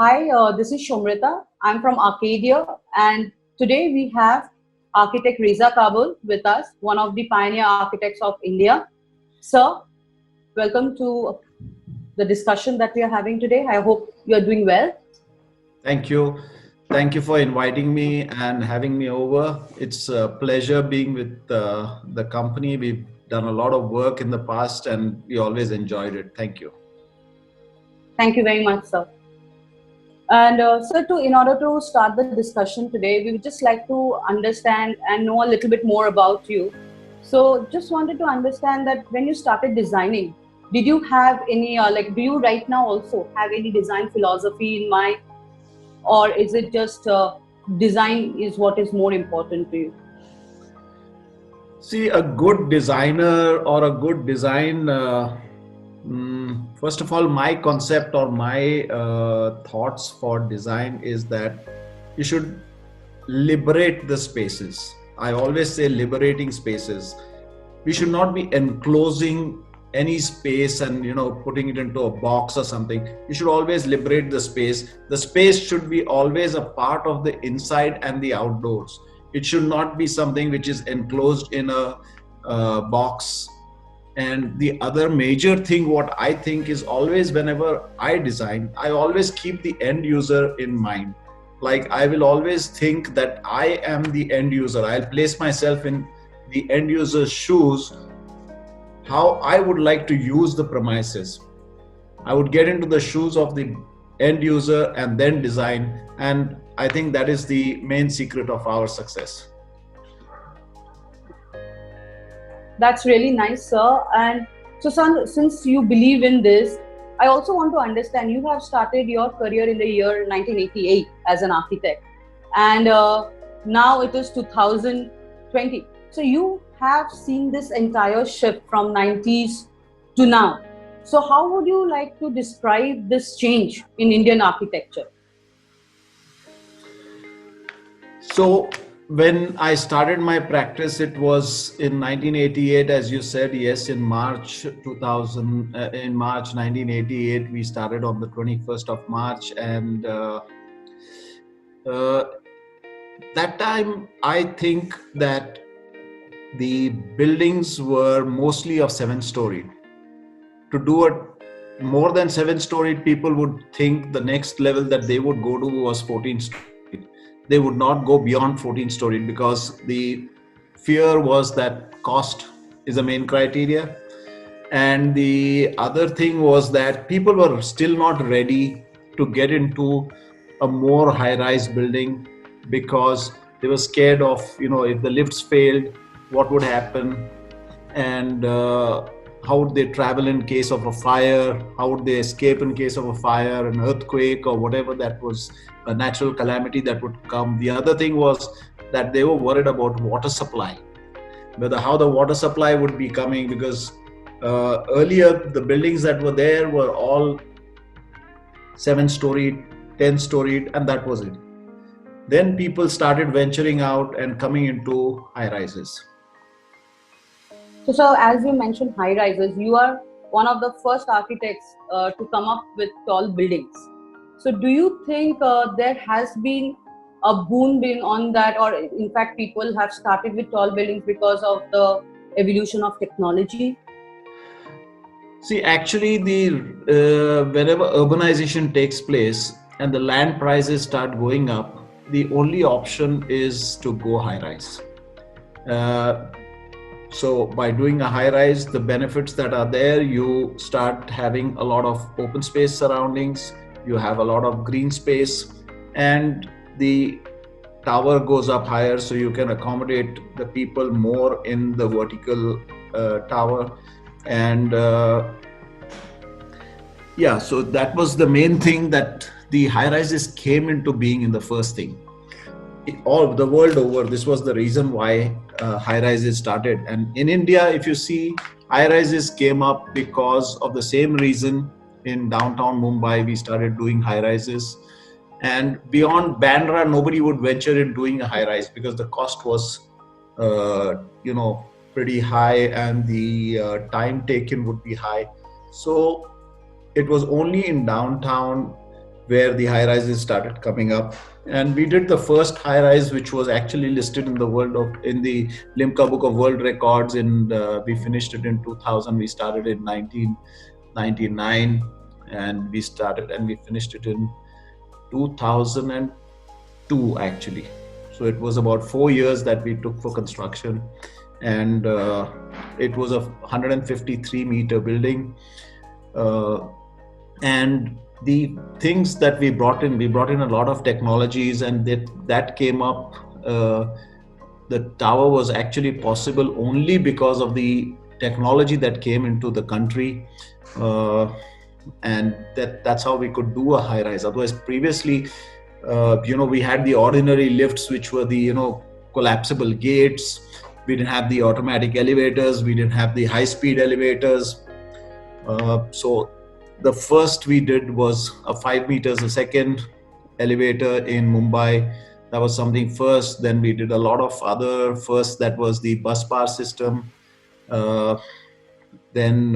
Hi, this is Shomrita. I'm from Arcadia, and today we have architect Reza Kabul with us, one of the pioneer architects of India. Sir, welcome to the discussion that we are having today. I hope you are doing well. Thank you. Thank you for inviting me and having me over. It's a pleasure being with the company. We've done a lot of work in the past and we always enjoyed it. Thank you. Thank you very much, sir. And sir, in order to start the discussion today, we would just like to understand and know a little bit more about you. So, just wanted to understand that when you started designing, did you have any do you right now also have any design philosophy in mind, or is it just design is what is more important to you? See, a good designer or a good design, first of all, my concept or my thoughts for design is that you should liberate the spaces. I always say liberating spaces. We should not be enclosing any space and putting it into a box or something. You should always liberate the space. The space should be always a part of the inside and the outdoors. It should not be something which is enclosed in a box. And the other major thing what I think is, always whenever I design, I always keep the end user in mind. Like, I will always think that I am the end user. I'll place myself in the end user's shoes, how I would like to use the premises. I would get into the shoes of the end user and then design. And I think that is the main secret of our success. That's really nice, sir. And so, son, since you believe in this, I also want to understand you have started your career in the year 1988 as an architect, and now it is 2020. So, you have seen this entire shift from 90s to now. So, how would you like to describe this change in Indian architecture? So when I started my practice, it was in 1988, as you said. Yes, in March 2000, in March 1988, we started on the 21st of March, and uh, that time I think that the buildings were mostly of 7 storied. To do it more than 7 storied, people would think the next level that they would go to was 14 storied. They would not go beyond 14 storied because the fear was that cost is the main criteria. And the other thing was that people were still not ready to get into a more high rise building, because they were scared of, if the lifts failed, what would happen, and how would they travel in case of a fire, how would they escape in case of a fire, an earthquake, or whatever that was, a natural calamity that would come. The other thing was that they were worried about water supply, whether how the water supply would be coming, because earlier the buildings that were there were all 7 storied, 10 storied, and that was it. Then people started venturing out and coming into high rises. So, sir, as you mentioned high rises, you are one of the first architects to come up with tall buildings. So, do you think there has been a boom been on that, or in fact, people have started with tall buildings because of the evolution of technology? See, actually, the whenever urbanization takes place and the land prices start going up, the only option is to go high rise. Uh, so by doing a high rise, the benefits that are there, you start having a lot of open space surroundings, you have a lot of green space, and the tower goes up higher, so you can accommodate the people more in the vertical tower. And yeah, so that was the main thing, that the high rises came into being in the first thing. All the world over, this was the reason why high rises started. And in India, if you see, high rises came up because of the same reason. In downtown Mumbai, we started doing high rises, and beyond Bandra, nobody would venture in doing a high rise because the cost was pretty high, and the time taken would be high. So it was only in downtown where the high rises started coming up. And we did the first high rise, which was actually listed in the in the Limca Book of World Records. And we finished it in 2000. We started in 1999, and we finished it in 2002 actually. So it was about 4 years that we took for construction, and it was a 153 meter building. And the things that we brought in a lot of technologies, and that came up. The tower was actually possible only because of the technology that came into the country, and that's how we could do a high rise. Otherwise, previously, we had the ordinary lifts, which were the collapsible gates. We didn't have the automatic elevators. We didn't have the high speed elevators. So the first we did was a 5 meters a second elevator in Mumbai. That was something first. Then we did a lot of other firsts. That was the bus bar system. Then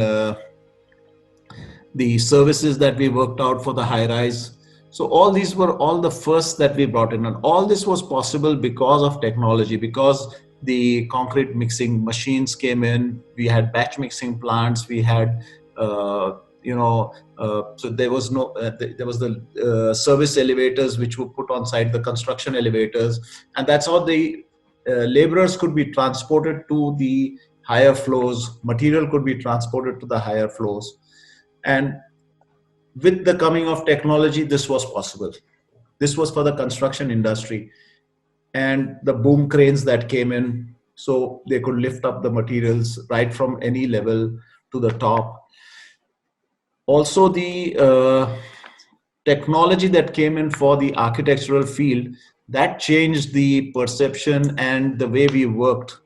the services that we worked out for the high rise. So all these were all the firsts that we brought in. And all this was possible because of technology, because the concrete mixing machines came in. We had batch mixing plants. We had so there was the service elevators which were put on site, the construction elevators, and that's how the laborers could be transported to the higher floors. Material could be transported to the higher floors, and with the coming of technology, this was possible. This was for the construction industry, and the boom cranes that came in, so they could lift up the materials right from any level to the top. Also, the technology that came in for the architectural field, that changed the perception and the way we worked.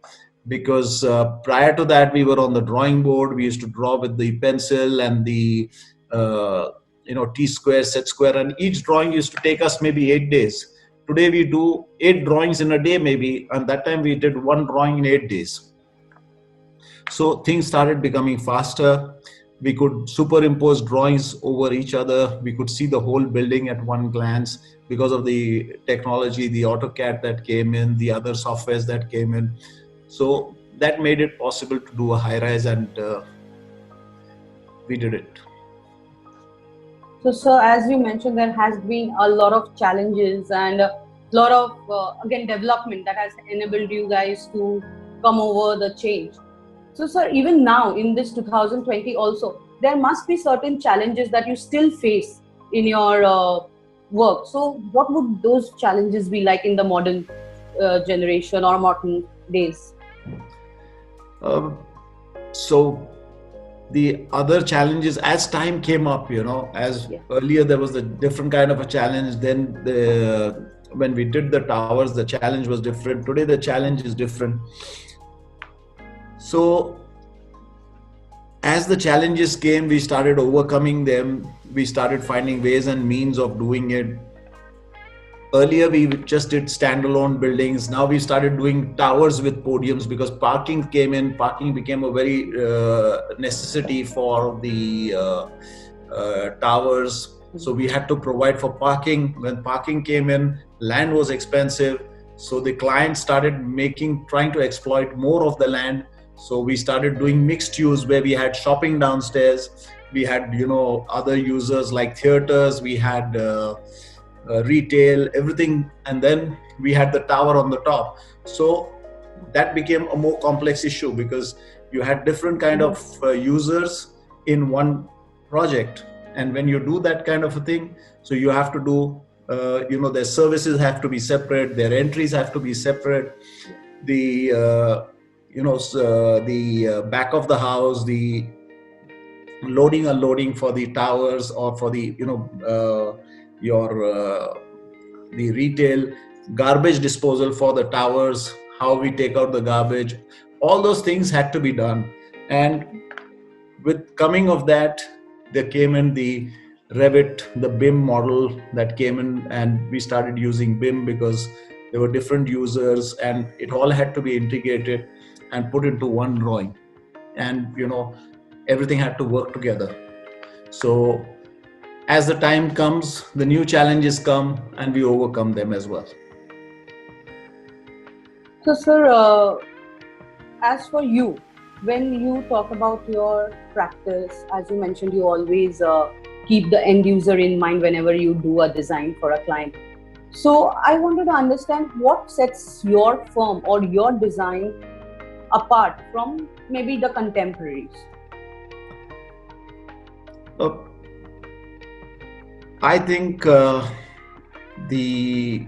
Because prior to that, we were on the drawing board. We used to draw with the pencil and the T-square, set square, and each drawing used to take us maybe 8 days. Today we do 8 drawings in a day maybe, and that time we did 1 drawing in 8 days. So things started becoming faster. We could superimpose drawings over each other. We could see the whole building at one glance because of the technology, the AutoCAD that came in, the other softwares that came in. So that made it possible to do a high rise, and we did it. So, sir, as you mentioned, there has been a lot of challenges and a lot of, again, development that has enabled you guys to come over the change. So, sir, even now in this 2020 also, there must be certain challenges that you still face in your work. So what would those challenges be like in the modern generation or modern days? So the other challenges, as time came up, earlier there was a different kind of a challenge. Then when we did the towers, the challenge was different. Today the challenge is different. So as the challenges came, we started overcoming them. We started finding ways and means of doing it. Earlier, we just did standalone buildings. Now we started doing towers with podiums because parking came in. Parking became a very necessity for the towers. So we had to provide for parking. When parking came in, land was expensive. So the clients started trying to exploit more of the land. So we started doing mixed use where we had shopping downstairs. We had, other users like theaters. We had retail, everything. And then we had the tower on the top. So that became a more complex issue because you had different kind of users in one project. And when you do that kind of a thing, so you have to do, their services have to be separate. Their entries have to be separate. The back of the house, the loading, unloading for the towers or for the, the retail, garbage disposal for the towers, how we take out the garbage, all those things had to be done. And with coming of that, there came in the Revit, the BIM model that came in, and we started using BIM because there were different users and it all had to be integrated and put into one drawing, and everything had to work together. So as the time comes, the new challenges come and we overcome them as well. So, sir, as for you, when you talk about your practice, as you mentioned, you always keep the end user in mind whenever you do a design for a client. So, I wanted to understand what sets your firm or your design apart from maybe the contemporaries. I think the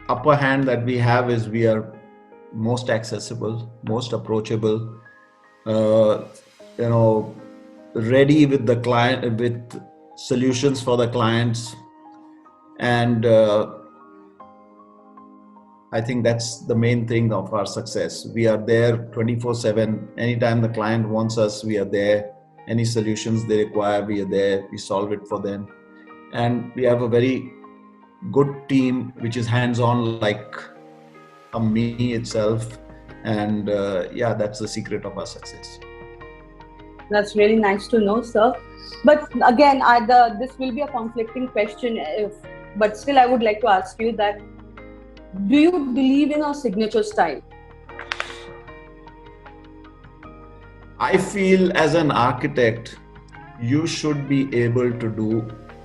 upper hand that we have is we are most accessible, most approachable, uh, you know, ready with the client, with solutions for the clients. And I think that's the main thing of our success. We are there 24/7. Anytime the client wants us, we are there. Any solutions they require, we are there. We solve it for them. And we have a very good team, which is hands-on, like me itself. And yeah, that's the secret of our success. That's really nice to know, sir. But again, this will be a conflicting question, but still, I would like to ask you that: do you believe in a signature style? I feel as an architect, you should be able to do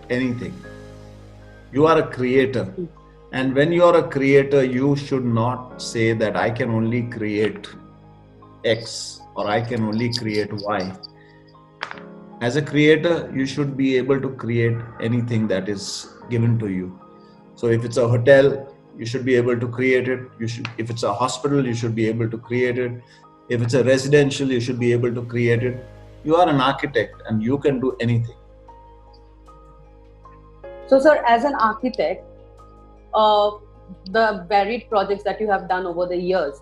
anything. You are a creator. And when you are a creator, you should not say that I can only create X or I can only create Y. As a creator, you should be able to create anything that is given to you. So if it's a hotel, you should be able to create it. If it's a hospital, you should be able to create it. If it's a residential, you should be able to create it. You are an architect and you can do anything. So, sir, as an architect, the varied projects that you have done over the years.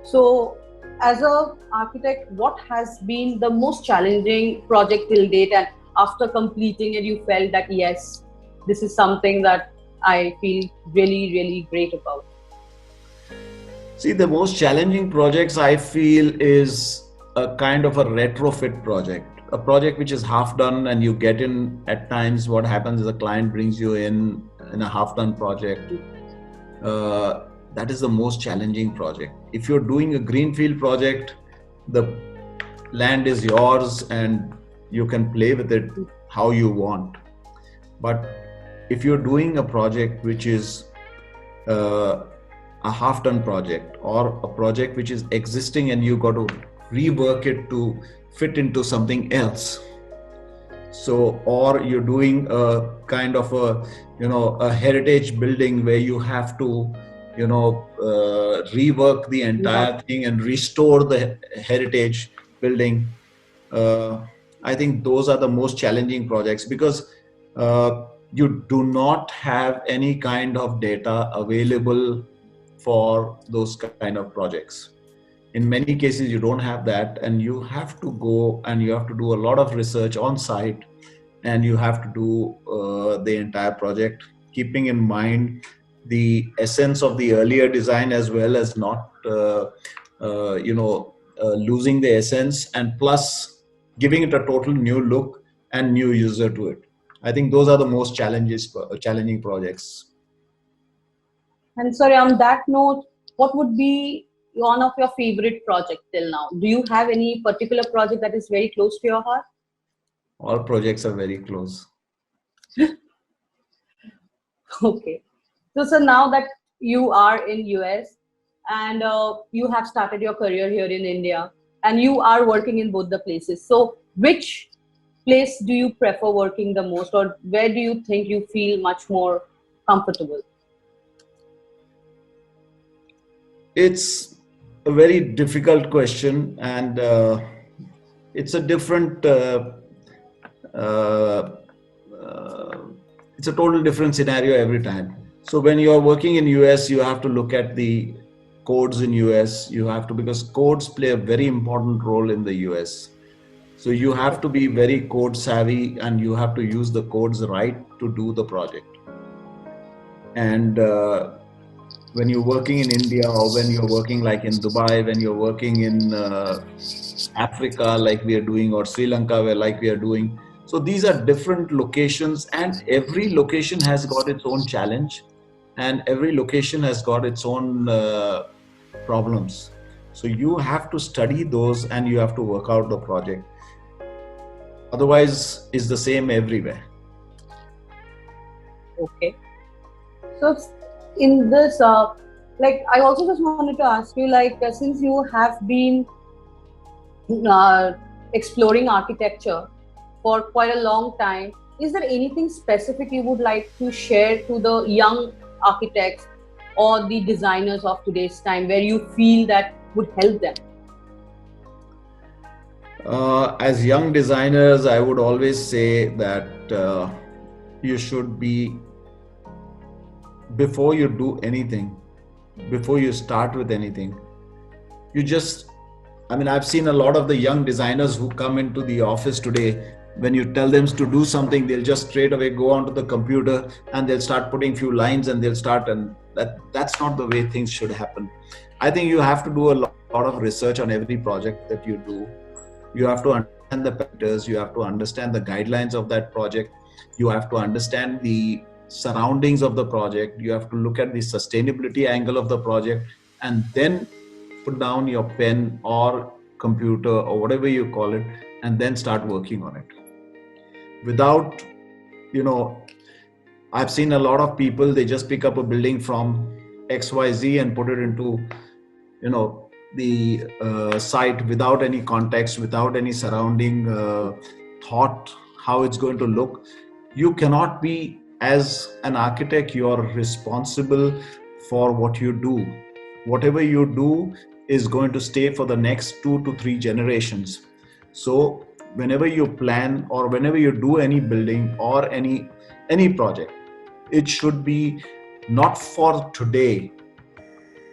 So, as an architect, what has been the most challenging project till date? And after completing it, you felt that, yes, this is something that I feel really, really great about. See, the most challenging projects I feel is a kind of a retrofit project, a project which is half done, and you get in at times. What happens is a client brings you in a half done project. That is the most challenging project. If you're doing a greenfield project, the land is yours and you can play with it how you want. But if you're doing a project which is a half-done project, or a project which is existing and you got to rework it to fit into something else, so, or you're doing a kind of a heritage building where you have to rework the entire thing and restore the heritage building. I think those are the most challenging projects, because you do not have any kind of data available for those kind of projects. In many cases, you don't have that, and you have to go and you have to do a lot of research on site, and you have to do the entire project, keeping in mind the essence of the earlier design, as well as not losing the essence, and plus giving it a total new look and new user to it. I think those are the most challenging projects. And sorry, on that note, what would be one of your favorite projects till now? Do you have any particular project that is very close to your heart? All projects are very close. Okay. So now that you are in US and you have started your career here in India, and you are working in both the places, so which place do you prefer working the most, or where do you think you feel much more comfortable? It's a very difficult question, and it's a different it's a total different scenario every time. So when you're working in US, you have to look at the codes in US. You have to, because codes play a very important role in the US. So you have to be very code savvy, and you have to use the codes right to do the project. And when you're working in India, or when you're working like in Dubai, when you're working in Africa like we are doing, or Sri Lanka where like we are doing, So these are different locations, and every location has got its own challenge, and every location has got its own problems. So you have to study those and you have to work out the project. Otherwise, it's the same everywhere. Okay. So in this, like, I also just wanted to ask you, like, since you have been exploring architecture for quite a long time, is there anything specific you would like to share to the young architects or the designers of today's time where you feel that would help them? As young designers, I would always say that you should be, before you do anything, before you start with anything, you just, I mean, I've seen a lot of the young designers who come into the office today. When you tell them to do something, they'll just straight away go onto the computer and they'll start putting few lines and they'll start, and that's not the way things should happen. I think you have to do a lot of research on every project that you do. You have to understand the parameters, you have to understand the guidelines of that project, you have to understand the surroundings of the project, you have to look at the sustainability angle of the project, and then put down your pen or computer or whatever you call it, and then start working on it. Without, I've seen a lot of people, they just pick up a building from XYZ and put it into, the site without any context, without any surrounding thought how it's going to look. You cannot be, as an architect, you're responsible for what you do. Whatever you do is going to stay for the next 2 to 3 generations. So whenever you plan or whenever you do any building or any project, it should be not for today,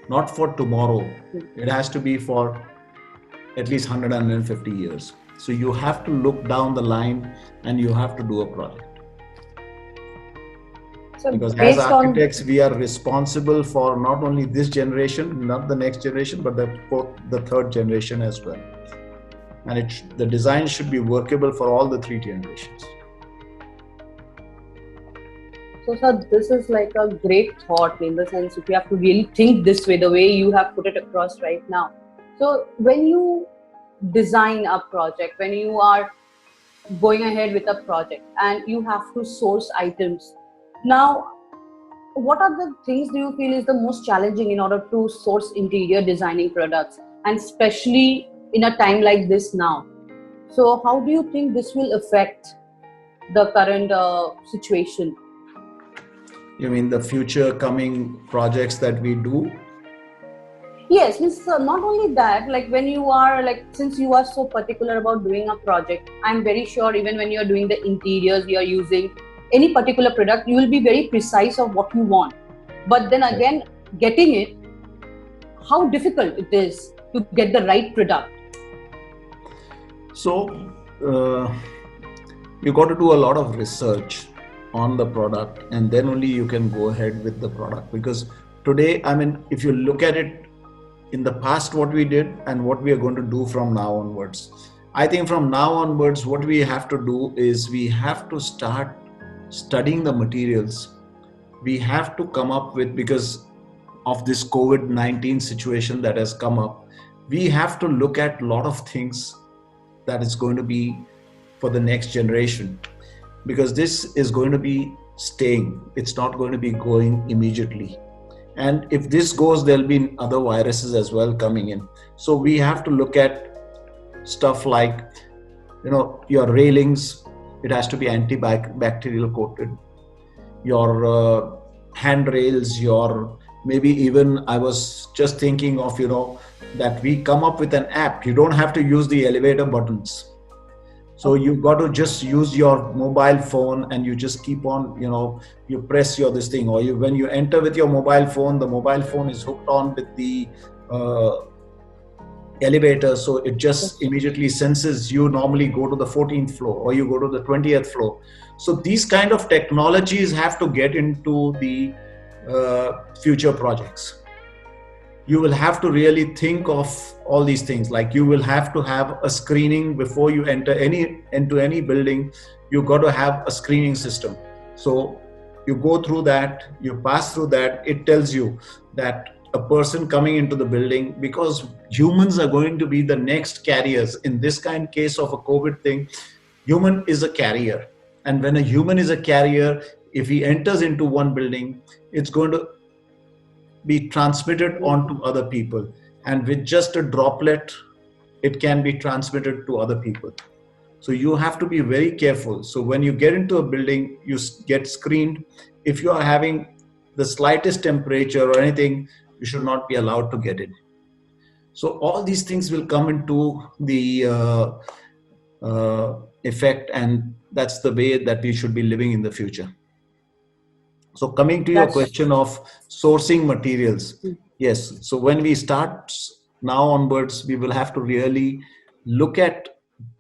not for tomorrow. It has to be for at least 100, 150 years. So you have to look down the line and you have to do a project. So because as architects, we are responsible for not only this generation, not the next generation, but the third generation as well. And the design should be workable for all the 3 generations. So, sir, this is like a great thought, in the sense if you have to really think this way, the way you have put it across right now. So when you design a project, when you are going ahead with a project and you have to source items, now what are the things do you feel is the most challenging in order to source interior designing products, and especially in a time like this now? So how do you think this will affect the current situation? You mean the future coming projects that we do? Yes, not only that, like when you are, like, since you are so particular about doing a project, I'm very sure even when you're doing the interiors, you're using any particular product, you will be very precise of what you want. But then again, getting it, how difficult it is to get the right product. So you got to do a lot of research on the product, and then only you can go ahead with the product. Because today, I mean, if you look at it in the past, what we did and what we are going to do from now onwards, I think from now onwards, what we have to do is we have to start studying the materials. We have to come up with, because of this COVID-19 situation that has come up, we have to look at a lot of things that is going to be for the next generation, because this is going to be staying. It's not going to be going immediately. And if this goes, there'll be other viruses as well coming in. So we have to look at stuff like, your railings, it has to be antibacterial coated. Your handrails, maybe even I was just thinking of, that we come up with an app. You don't have to use the elevator buttons. So you've got to just use your mobile phone and you just keep on, you press this thing, or when you enter with your mobile phone, the mobile phone is hooked on with the elevator. So it just immediately senses you normally go to the 14th floor or you go to the 20th floor. So these kind of technologies have to get into the future projects. you will have to really think of all these things. Like you will have to have a screening before you enter into any building. You got to have a screening system. So you go through that, you pass through that. It tells you that a person coming into the building, because humans are going to be the next carriers in this kind case of a COVID thing. Human is a carrier, and when a human is a carrier, if he enters into one building, it's going to be transmitted onto other people, and with just a droplet it can be transmitted to other people. So you have to be very careful. So when you get into a building, you get screened. If you are having the slightest temperature or anything, you should not be allowed to get in. So all these things will come into the effect, and that's the way that we should be living in the future. So coming to your question of sourcing materials, yes. So when we start now onwards, we will have to really look at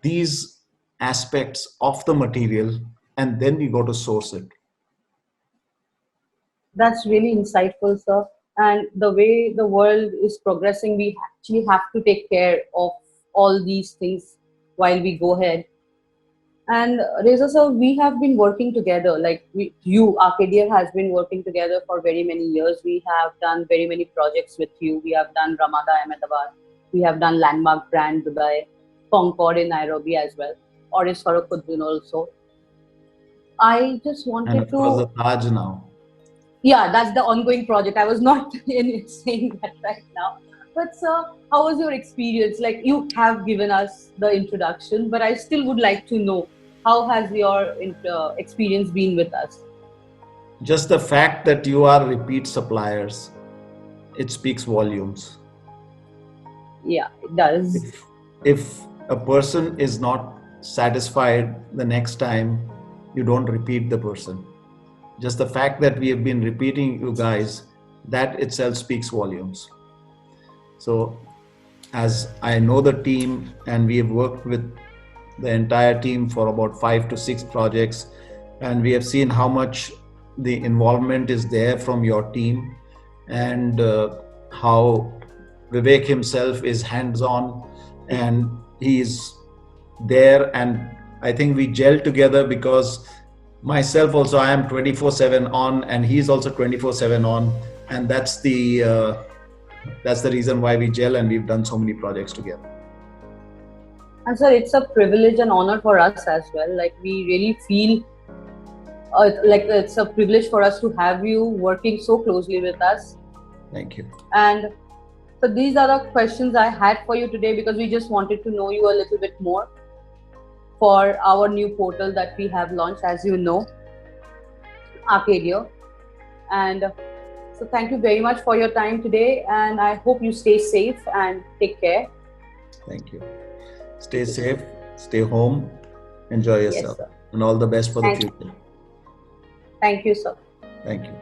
these aspects of the material, and then we go to source it. That's really insightful, sir. And the way the world is progressing, we actually have to take care of all these things while we go ahead. And Reza sir, we have been working together. Like Arcadia has been working together for very many years. We have done very many projects with you. We have done Ramada Ahmedabad. We have done Landmark Brand Dubai, Concord in Nairobi as well, Orange Farokhuddin also. I just wanted and to. The Taj now. Yeah, that's the ongoing project. I was not saying that right now. But sir, how was your experience? Like, you have given us the introduction, but I still would like to know, how has your experience been with us? Just the fact that you are repeat suppliers, it speaks volumes. Yeah, it does. If a person is not satisfied the next time, you don't repeat the person. Just the fact that we have been repeating you guys, that itself speaks volumes. So as I know the team, and we have worked with the entire team for about 5 to 6 projects, and we have seen how much the involvement is there from your team, and how Vivek himself is hands-on and he's there. And I think we gel together, because myself also, I am 24/7 on, and he's also 24/7 on, and that's the reason why we gel, and we've done so many projects together. And sir, it's a privilege and honor for us as well. Like, we really feel like it's a privilege for us to have you working so closely with us. Thank you. And so these are the questions I had for you today, because we just wanted to know you a little bit more for our new portal that we have launched, as you know, Arcadia. And so thank you very much for your time today, and I hope you stay safe and take care. Thank you. Stay safe, stay home, enjoy yourself, yes, and all the best for the future. Thank you, sir. Thank you.